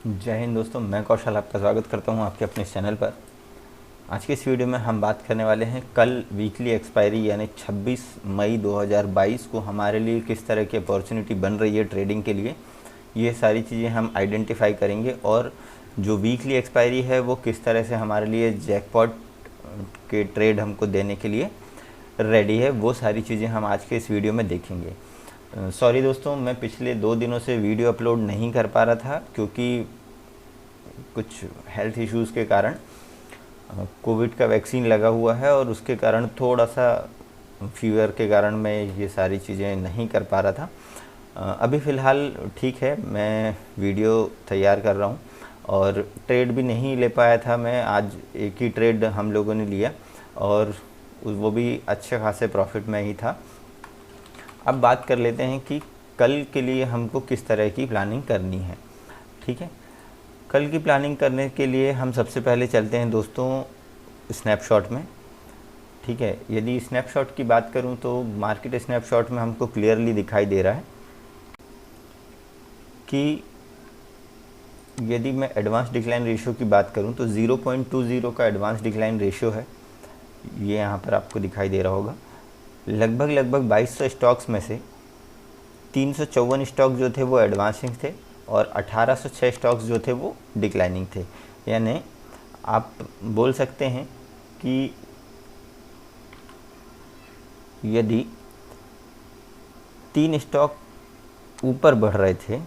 जय हिंद दोस्तों, मैं कौशल आपका स्वागत करता हूं आपके अपने चैनल पर। आज की इस वीडियो में हम बात करने वाले हैं कल वीकली एक्सपायरी यानी 26 मई 2022 को हमारे लिए किस तरह की अपॉर्चुनिटी बन रही है ट्रेडिंग के लिए। ये सारी चीज़ें हम आइडेंटिफाई करेंगे और जो वीकली एक्सपायरी है वो किस तरह से हमारे लिए जैकपॉट के ट्रेड हमको देने के लिए रेडी है, वो सारी चीज़ें हम आज के इस वीडियो में देखेंगे। सॉरी दोस्तों, मैं पिछले 2 दिनों से वीडियो अपलोड नहीं कर पा रहा था क्योंकि कुछ हेल्थ इश्यूज़ के कारण कोविड का वैक्सीन लगा हुआ है और उसके कारण थोड़ा सा फीवर के कारण मैं ये सारी चीज़ें नहीं कर पा रहा था। अभी फ़िलहाल ठीक है, मैं वीडियो तैयार कर रहा हूँ और ट्रेड भी नहीं ले पाया था मैं। आज एक ही ट्रेड हम लोगों ने लिया और वो भी अच्छे खासे प्रॉफिट में ही था। अब बात कर लेते हैं कि कल के लिए हमको किस तरह की प्लानिंग करनी है। ठीक है, कल की प्लानिंग करने के लिए हम सबसे पहले चलते हैं दोस्तों स्नैपशॉट में। ठीक है, यदि स्नैपशॉट की बात करूं तो मार्केट स्नैपशॉट में हमको क्लियरली दिखाई दे रहा है कि यदि मैं एडवांस डिक्लाइन रेशियो की बात करूं तो 0.20 का एडवांस डिक्लाइन रेशियो है। ये यहाँ पर आपको दिखाई दे रहा होगा। लगभग 2200 स्टॉक्स में से 354 स्टॉक जो थे वो एडवांसिंग थे और 1806 स्टॉक्स जो थे वो डिक्लाइनिंग थे। यानी आप बोल सकते हैं कि यदि 3 स्टॉक ऊपर बढ़ रहे थे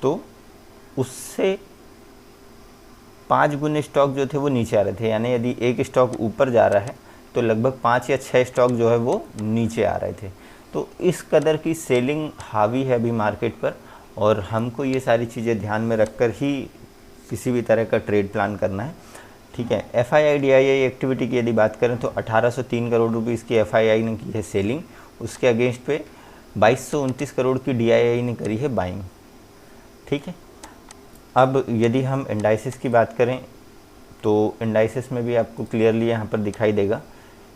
तो उससे 5 गुने स्टॉक जो थे वो नीचे आ रहे थे। यानी यदि एक स्टॉक ऊपर जा रहा है तो लगभग 5 या 6 स्टॉक जो है वो नीचे आ रहे थे। तो इस कदर की सेलिंग हावी है अभी मार्केट पर और हमको ये सारी चीज़ें ध्यान में रखकर ही किसी भी तरह का ट्रेड प्लान करना है। ठीक है, FII-DII एक्टिविटी की यदि बात करें तो 1803 करोड़ रुपीज़ की FII ने की है सेलिंग। उसके अगेंस्ट पे 2229 करोड़ की DII ने करी है बाइंग। ठीक है, अब यदि हम इंडाइसिस की बात करें तो इंडाइसिस में भी आपको क्लियरली यहाँ पर दिखाई देगा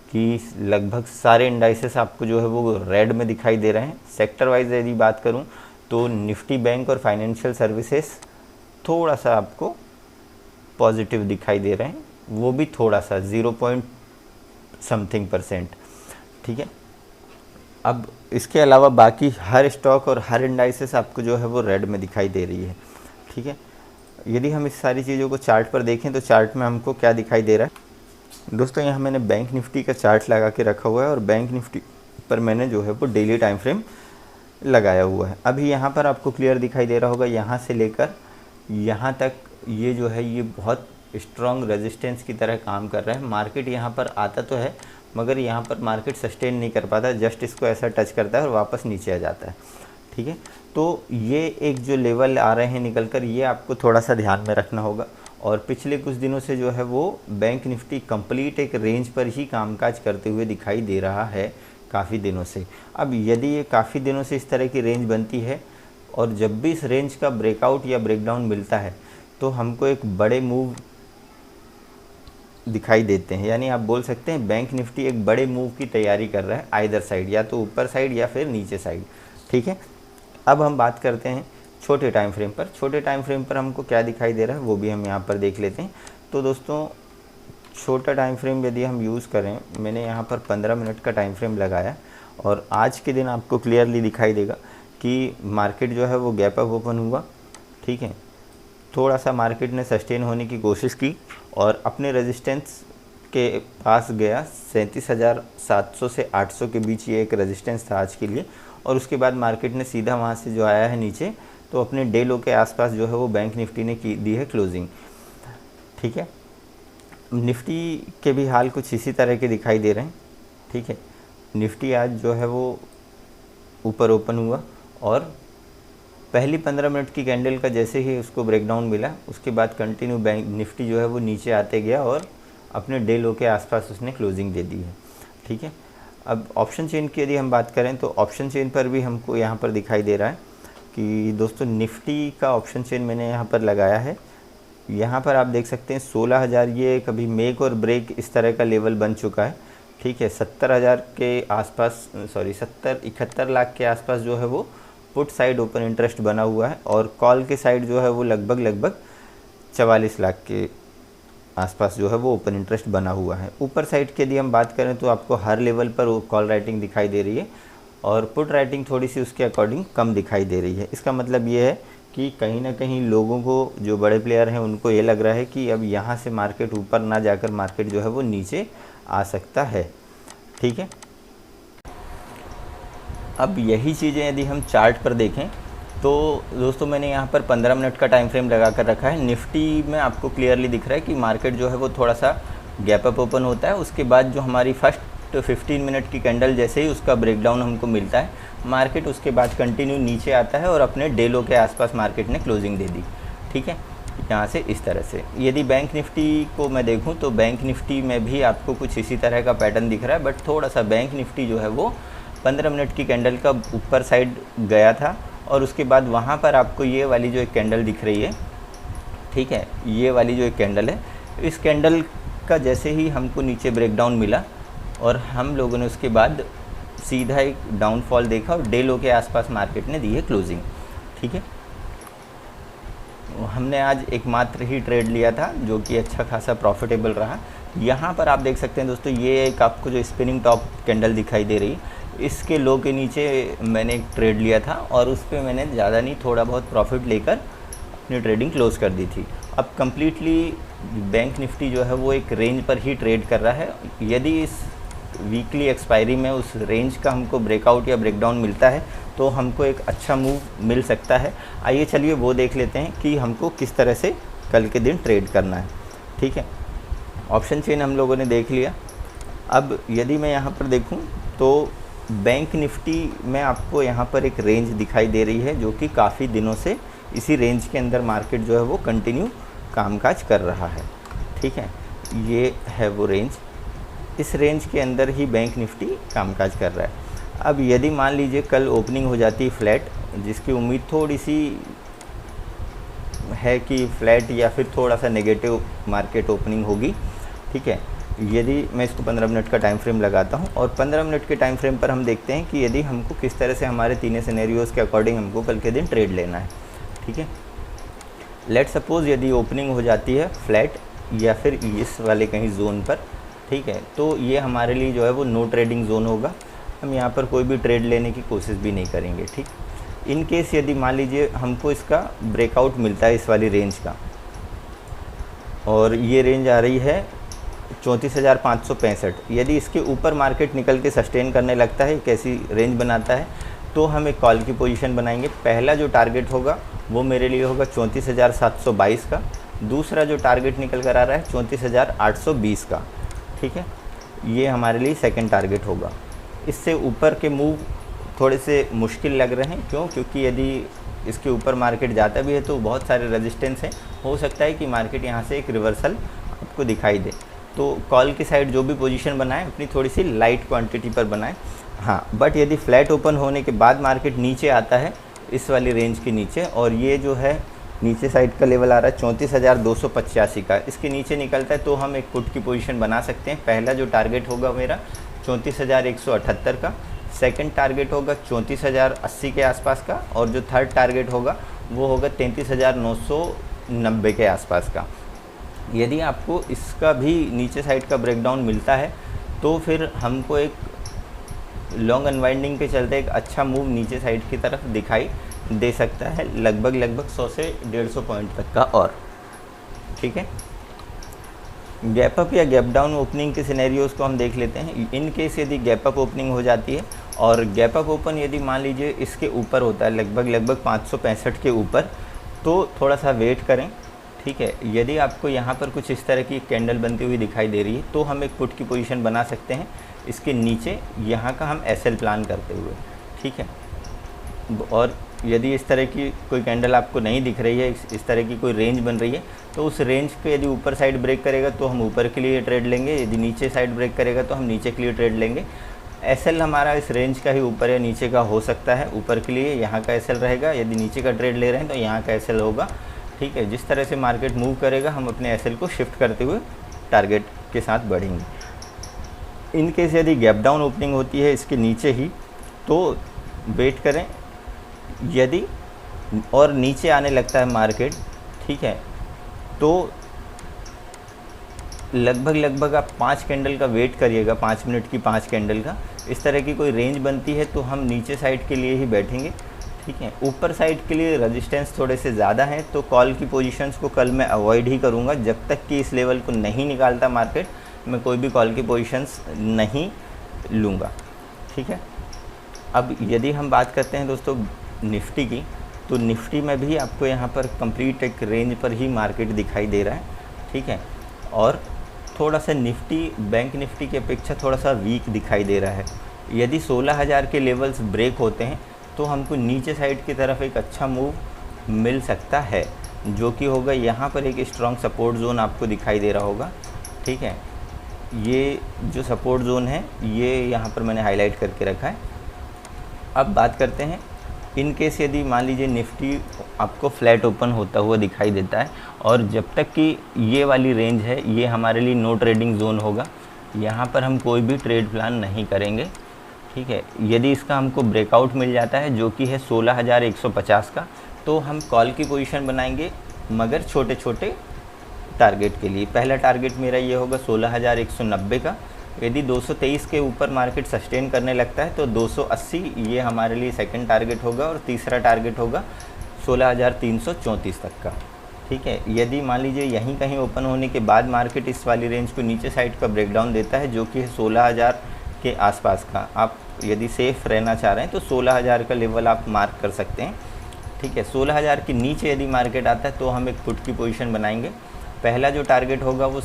कि लगभग सारे इंडाइसिस आपको जो है वो रेड में दिखाई दे रहे हैं। सेक्टर वाइज यदि बात करूँ तो निफ्टी बैंक और फाइनेंशियल सर्विसेज थोड़ा सा आपको पॉजिटिव दिखाई दे रहे हैं, वो भी थोड़ा सा 0 पॉइंट समथिंग %। ठीक है, अब इसके अलावा बाकी हर स्टॉक और हर इंडाइसिस आपको जो है वो रेड में दिखाई दे रही है। ठीक है, यदि हम इस सारी चीज़ों को चार्ट पर देखें तो चार्ट में हमको क्या दिखाई दे रहा है दोस्तों। यहाँ मैंने बैंक निफ्टी का चार्ट लगा के रखा हुआ है और बैंक निफ्टी पर मैंने जो है वो डेली टाइम फ्रेम लगाया हुआ है। अभी यहाँ पर आपको क्लियर दिखाई दे रहा होगा, यहाँ से लेकर यहाँ तक ये जो है ये बहुत स्ट्रॉन्ग रेजिस्टेंस की तरह काम कर रहा है। मार्केट यहाँ पर आता तो है मगर यहाँ पर मार्केट सस्टेन नहीं कर पाता, जस्ट इसको ऐसा टच करता है और वापस नीचे आ जाता है। ठीक है, तो ये एक जो लेवल आ रहे हैं निकल कर, ये आपको थोड़ा सा ध्यान में रखना होगा। और पिछले कुछ दिनों से जो है वो बैंक निफ्टी कंप्लीट एक रेंज पर ही कामकाज करते हुए दिखाई दे रहा है काफ़ी दिनों से। अब यदि ये काफ़ी दिनों से इस तरह की रेंज बनती है और जब भी इस रेंज का ब्रेकआउट या ब्रेकडाउन मिलता है तो हमको एक बड़े मूव दिखाई देते हैं। यानी आप बोल सकते हैं बैंक निफ्टी एक बड़े मूव की तैयारी कर रहा है, आइदर साइड, या तो ऊपर साइड या फिर नीचे साइड। ठीक है, अब हम बात करते हैं छोटे टाइम फ्रेम पर। छोटे टाइम फ्रेम पर हमको क्या दिखाई दे रहा है वो भी हम यहाँ पर देख लेते हैं। तो दोस्तों छोटा टाइम फ्रेम यदि हम यूज़ करें, मैंने यहाँ पर 15 मिनट का टाइम फ्रेम लगाया और आज के दिन आपको क्लियरली दिखाई देगा कि मार्केट जो है वो गैप अप ओपन हुआ। ठीक है, थोड़ा सा मार्केट ने सस्टेन होने की कोशिश की और अपने रेजिस्टेंस के पास गया। 37,700 से 800 के बीच ये एक रेजिस्टेंस था आज के लिए और उसके बाद मार्केट ने सीधा वहाँ से जो आया है नीचे, तो अपने डे लो के आसपास जो है वो बैंक निफ्टी ने की दी है क्लोजिंग। ठीक है, निफ्टी के भी हाल कुछ इसी तरह के दिखाई दे रहे हैं। ठीक है, निफ्टी आज जो है वो ऊपर ओपन हुआ और पहली 15 मिनट की कैंडल का जैसे ही उसको ब्रेकडाउन मिला उसके बाद कंटिन्यू बैंक निफ्टी जो है वो नीचे आते गया और अपने डे लो के आसपास उसने क्लोजिंग दे दी है। ठीक है, अब ऑप्शन चेन की यदि हम बात करें तो ऑप्शन चेन पर भी हमको यहाँ पर दिखाई दे रहा है कि दोस्तों निफ्टी का ऑप्शन चेन मैंने यहाँ पर लगाया है। यहाँ पर आप देख सकते हैं 16,000 ये कभी मेक और ब्रेक इस तरह का लेवल बन चुका है। ठीक है, 70,000 के आसपास, सॉरी 71 लाख के आसपास जो है वो पुट साइड ओपन इंटरेस्ट बना हुआ है और कॉल के साइड जो है वो लगभग 44 लाख के आसपास जो है वो ओपन इंटरेस्ट बना हुआ है। ऊपर साइड की यदि हम बात करें तो आपको हर लेवल पर वो कॉल राइटिंग दिखाई दे रही है और पुट राइटिंग थोड़ी सी उसके अकॉर्डिंग कम दिखाई दे रही है। इसका मतलब ये है कि कहीं ना कहीं लोगों को, जो बड़े प्लेयर हैं, उनको ये लग रहा है कि अब यहाँ से मार्केट ऊपर ना जाकर मार्केट जो है वो नीचे आ सकता है। ठीक है, अब यही चीज़ें यदि हम चार्ट पर देखें तो दोस्तों मैंने यहाँ पर 15 मिनट का टाइम फ्रेम लगा कर रखा है। निफ्टी में आपको क्लियरली दिख रहा है कि मार्केट जो है वो थोड़ा सा गैप अप ओपन होता है, उसके बाद जो हमारी फर्स्ट 15 मिनट की कैंडल जैसे ही उसका ब्रेकडाउन हमको मिलता है, मार्केट उसके बाद कंटिन्यू नीचे आता है और अपने डे लो के आसपास मार्केट ने क्लोजिंग दे दी। ठीक है, यहाँ से इस तरह से। यदि बैंक निफ्टी को मैं देखूँ तो बैंक निफ्टी में भी आपको कुछ इसी तरह का पैटर्न दिख रहा है, बट थोड़ा सा बैंक निफ्टी जो है वो 15 मिनट की कैंडल का ऊपर साइड गया था और उसके बाद वहाँ पर आपको ये वाली जो एक कैंडल दिख रही है, ठीक है, ये वाली जो एक कैंडल है, इस कैंडल का जैसे ही हमको नीचे ब्रेकडाउन मिला और हम लोगों ने उसके बाद सीधा एक डाउनफॉल देखा और डे लो के आसपास मार्केट ने दी है क्लोजिंग। ठीक है, हमने आज एकमात्र ही ट्रेड लिया था जो कि अच्छा खासा प्रॉफिटेबल रहा। यहाँ पर आप देख सकते हैं दोस्तों, ये एक आपको जो स्पिनिंग टॉप कैंडल दिखाई दे रही, इसके लो के नीचे मैंने एक ट्रेड लिया था और उस पर मैंने ज़्यादा नहीं, थोड़ा बहुत प्रॉफिट लेकर अपनी ट्रेडिंग क्लोज़ कर दी थी। अब कम्प्लीटली बैंक निफ्टी जो है वो एक रेंज पर ही ट्रेड कर रहा है। यदि इस वीकली एक्सपायरी में उस रेंज का हमको ब्रेकआउट या ब्रेकडाउन मिलता है तो हमको एक अच्छा मूव मिल सकता है। आइए चलिए वो देख लेते हैं कि हमको किस तरह से कल के दिन ट्रेड करना है। ठीक है, ऑप्शन चेन हम लोगों ने देख लिया। अब यदि मैं यहाँ पर देखूँ तो बैंक निफ्टी में आपको यहाँ पर एक रेंज दिखाई दे रही है जो कि काफ़ी दिनों से इसी रेंज के अंदर मार्केट जो है वो कंटिन्यू कामकाज कर रहा है। ठीक है, ये है वो रेंज, इस रेंज के अंदर ही बैंक निफ्टी कामकाज कर रहा है। अब यदि मान लीजिए कल ओपनिंग हो जाती है फ्लैट, जिसकी उम्मीद थोड़ी सी है कि फ्लैट या फिर थोड़ा सा नेगेटिव मार्केट ओपनिंग होगी। ठीक है, यदि मैं इसको 15 मिनट का टाइम फ्रेम लगाता हूं और 15 मिनट के टाइम फ्रेम पर हम देखते हैं कि यदि हमको किस तरह से हमारे तीनों सिनेरियोज़ के अकॉर्डिंग हमको कल के दिन ट्रेड लेना है। ठीक है, लेट सपोज़ यदि ओपनिंग हो जाती है फ्लैट या फिर इस वाले कहीं जोन पर, ठीक है, तो ये हमारे लिए जो है वो नो ट्रेडिंग जोन होगा। हम यहाँ पर कोई भी ट्रेड लेने की कोशिश भी नहीं करेंगे। ठीक, इन केस यदि मान लीजिए हमको इसका ब्रेकआउट मिलता है इस वाली रेंज का, और ये रेंज आ रही है 34,565, यदि इसके ऊपर मार्केट निकल के सस्टेन करने लगता है, कैसी रेंज बनाता है, तो हम एक कॉल की पोजीशन बनाएंगे। पहला जो टारगेट होगा वो मेरे लिए होगा 34,722 का, दूसरा जो टारगेट निकल कर आ रहा है 34,820 का। ठीक है, ये हमारे लिए सेकंड टारगेट होगा। इससे ऊपर के मूव थोड़े से मुश्किल लग रहे हैं, क्यों? क्योंकि यदि इसके ऊपर मार्केट जाता भी है तो बहुत सारे रेजिस्टेंस हैं, हो सकता है कि मार्केट यहाँ से एक रिवर्सल आपको दिखाई दे। तो कॉल की साइड जो भी पोजीशन बनाएं अपनी थोड़ी सी लाइट क्वांटिटी पर बनाएं। हाँ, बट यदि फ्लैट ओपन होने के बाद मार्केट नीचे आता है इस वाली रेंज के नीचे, और ये जो है नीचे साइड का लेवल आ रहा है 34,285 का, इसके नीचे निकलता है तो हम एक पुट की पोजीशन बना सकते हैं। पहला जो टारगेट होगा मेरा 34,178 का, सेकंड टारगेट होगा 34,080 के आसपास का, और जो थर्ड टारगेट होगा वो होगा 33,990 के आसपास का। यदि आपको इसका भी नीचे साइड का ब्रेकडाउन मिलता है तो फिर हमको एक लॉन्ग अनवाइंडिंग के चलते एक अच्छा मूव नीचे साइड की तरफ दिखाई दे सकता है, लगभग 100 से 150 पॉइंट तक का। और ठीक है, गैप अप या गैप डाउन ओपनिंग के सिनेरियोज़ को हम देख लेते हैं। इन केस यदि गैप अप ओपनिंग हो जाती है और गैप अप ओपन यदि मान लीजिए इसके ऊपर होता है लगभग 565 के ऊपर, तो थोड़ा सा वेट करें। ठीक है, यदि आपको यहाँ पर कुछ इस तरह की कैंडल बनती हुई दिखाई दे रही है तो हम एक पुट की पोजीशन बना सकते हैं इसके नीचे, यहाँ का हम एसएल प्लान करते हुए। ठीक है, और यदि इस तरह की कोई कैंडल आपको नहीं दिख रही है, इस तरह की कोई रेंज बन रही है, तो उस रेंज के यदि ऊपर साइड ब्रेक करेगा तो हम ऊपर के लिए ट्रेड लेंगे, यदि नीचे साइड ब्रेक करेगा तो हम नीचे के लिए ट्रेड लेंगे। एसएल हमारा इस रेंज का ही ऊपर या नीचे का हो सकता है। ऊपर के लिए यहाँ का एसएल रहेगा, यदि नीचे का ट्रेड ले रहे हैं तो यहाँ का एसएल होगा। ठीक है, जिस तरह से मार्केट मूव करेगा हम अपने एसएल को शिफ्ट करते हुए टारगेट के साथ बढ़ेंगे। इन केस यदि गैप डाउन ओपनिंग होती है इसके नीचे ही, तो वेट करें यदि और नीचे आने लगता है मार्केट, ठीक है, तो लगभग आप 5 कैंडल का वेट करिएगा, 5 मिनट की 5 कैंडल का। इस तरह की कोई रेंज बनती है तो हम नीचे साइड के लिए ही बैठेंगे, ठीक है। ऊपर साइड के लिए रेजिस्टेंस थोड़े से ज़्यादा हैं, तो कॉल की पोजीशंस को कल मैं अवॉइड ही करूँगा। जब तक कि इस लेवल को नहीं निकालता मार्केट, मैं कोई भी कॉल की पोजीशंस नहीं लूँगा, ठीक है। अब यदि हम बात करते हैं दोस्तों निफ्टी की, तो निफ्टी में भी आपको यहाँ पर कंप्लीट एक रेंज पर ही मार्केट दिखाई दे रहा है, ठीक है। और थोड़ा सा निफ्टी बैंक निफ्टी की अपेक्षा थोड़ा सा वीक दिखाई दे रहा है। यदि 16,000 के लेवल्स ब्रेक होते हैं तो हमको नीचे साइड की तरफ एक अच्छा मूव मिल सकता है, जो कि होगा यहाँ पर एक स्ट्रॉन्ग सपोर्ट जोन आपको दिखाई दे रहा होगा, ठीक है। ये जो सपोर्ट जोन है ये यहाँ पर मैंने हाईलाइट करके रखा है। अब बात करते हैं, इन केस यदि मान लीजिए निफ्टी आपको फ्लैट ओपन होता हुआ दिखाई देता है और जब तक कि ये वाली रेंज है ये हमारे लिए नो ट्रेडिंग जोन होगा, यहाँ पर हम कोई भी ट्रेड प्लान नहीं करेंगे, ठीक है। यदि इसका हमको ब्रेकआउट मिल जाता है जो कि है 16,150 का, तो हम कॉल की पोजीशन बनाएंगे, मगर छोटे छोटे टारगेट के लिए। पहला टारगेट मेरा ये होगा 16,190 का। यदि 223 के ऊपर मार्केट सस्टेन करने लगता है तो 280 ये हमारे लिए सेकंड टारगेट होगा और तीसरा टारगेट होगा 16,334 तक का, ठीक है। यदि मान लीजिए यहीं कहीं ओपन होने के बाद मार्केट इस वाली रेंज को नीचे साइड का ब्रेकडाउन देता है जो कि है 16,000 के आसपास का, आप यदि सेफ़ रहना चाह रहे हैं तो 16,000 का लेवल आप मार्क कर सकते हैं, ठीक है। 16,000 के नीचे यदि मार्केट आता है तो हम एक पुट की पोजीशन बनाएंगे। पहला जो टारगेट होगा वो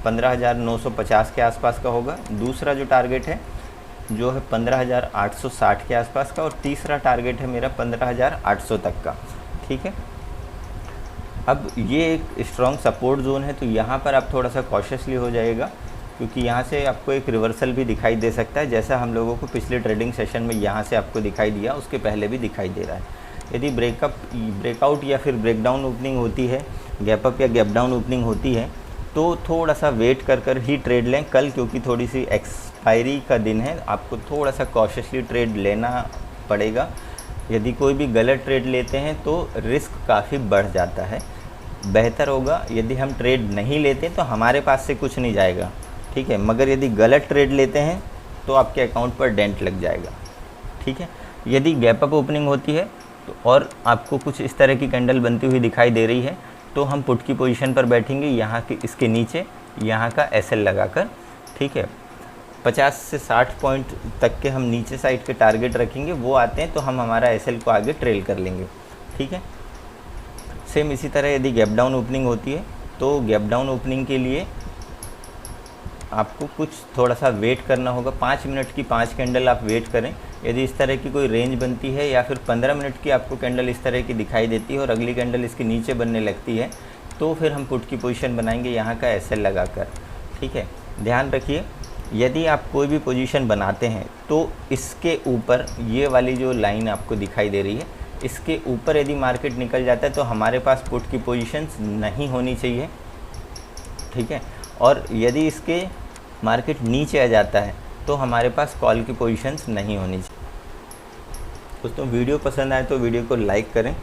15,950 के आसपास का होगा, दूसरा जो टारगेट है जो है 15,860 के आसपास का, और तीसरा टारगेट है मेरा 15,800 तक का, ठीक है। अब ये एक स्ट्रॉन्ग सपोर्ट जोन है, तो यहाँ पर आप थोड़ा सा कॉशियसली हो जाएगा, क्योंकि यहाँ से आपको एक रिवर्सल भी दिखाई दे सकता है, जैसा हम लोगों को पिछले ट्रेडिंग सेशन में यहाँ से आपको दिखाई दिया, उसके पहले भी दिखाई दे रहा है। यदि ब्रेकआउट या फिर ब्रेकडाउन ओपनिंग होती है, गैप अप या गैप डाउन ओपनिंग होती है, तो थोड़ा सा वेट कर ही ट्रेड लें कल, क्योंकि थोड़ी सी एक्सपायरी का दिन है, आपको थोड़ा सा कॉशियसली ट्रेड लेना पड़ेगा। यदि कोई भी गलत ट्रेड लेते हैं तो रिस्क काफ़ी बढ़ जाता है। बेहतर होगा यदि हम ट्रेड नहीं लेते तो हमारे पास से कुछ नहीं जाएगा, ठीक है, मगर यदि गलत ट्रेड लेते हैं तो आपके अकाउंट पर डेंट लग जाएगा, ठीक है। यदि गैप अप ओपनिंग होती है तो और आपको कुछ इस तरह की कैंडल बनती हुई दिखाई दे रही है, तो हम पुट की पोजीशन पर बैठेंगे, यहाँ के इसके नीचे यहाँ का एसएल लगाकर, ठीक है। 50 से 60 पॉइंट तक के हम नीचे साइड के टारगेट रखेंगे, वो आते हैं तो हम हमारा एसएल को आगे ट्रेल कर लेंगे, ठीक है। सेम इसी तरह यदि गैप डाउन ओपनिंग होती है तो गैप डाउन ओपनिंग के लिए आपको कुछ थोड़ा सा वेट करना होगा, 5 मिनट की 5 कैंडल आप वेट करें। यदि इस तरह की कोई रेंज बनती है या फिर 15 मिनट की आपको कैंडल इस तरह की दिखाई देती है और अगली कैंडल इसके नीचे बनने लगती है, तो फिर हम पुट की पोजीशन बनाएंगे यहाँ का एसएल लगाकर, ठीक है। ध्यान रखिए, यदि आप कोई भी पोजीशन बनाते हैं तो इसके ऊपर ये वाली जो लाइन आपको दिखाई दे रही है, इसके ऊपर यदि मार्केट निकल जाता है तो हमारे पास पुट की पोजीशंस नहीं होनी चाहिए, ठीक है। और यदि इसके मार्केट नीचे आ जाता है तो हमारे पास कॉल की पोजीशंस नहीं होनी चाहिए। दोस्तों वीडियो पसंद आए तो वीडियो को लाइक करें,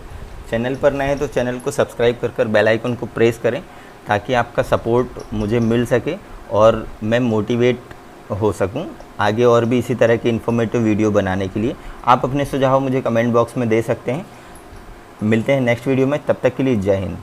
चैनल पर नए हैं तो चैनल को सब्सक्राइब कर बेल आइकन को प्रेस करें, ताकि आपका सपोर्ट मुझे मिल सके और मैं मोटिवेट हो सकूं आगे और भी इसी तरह के इन्फॉर्मेटिव वीडियो बनाने के लिए। आप अपने सुझाव मुझे कमेंट बॉक्स में दे सकते हैं। मिलते हैं नेक्स्ट वीडियो में, तब तक के लिए जय हिंद।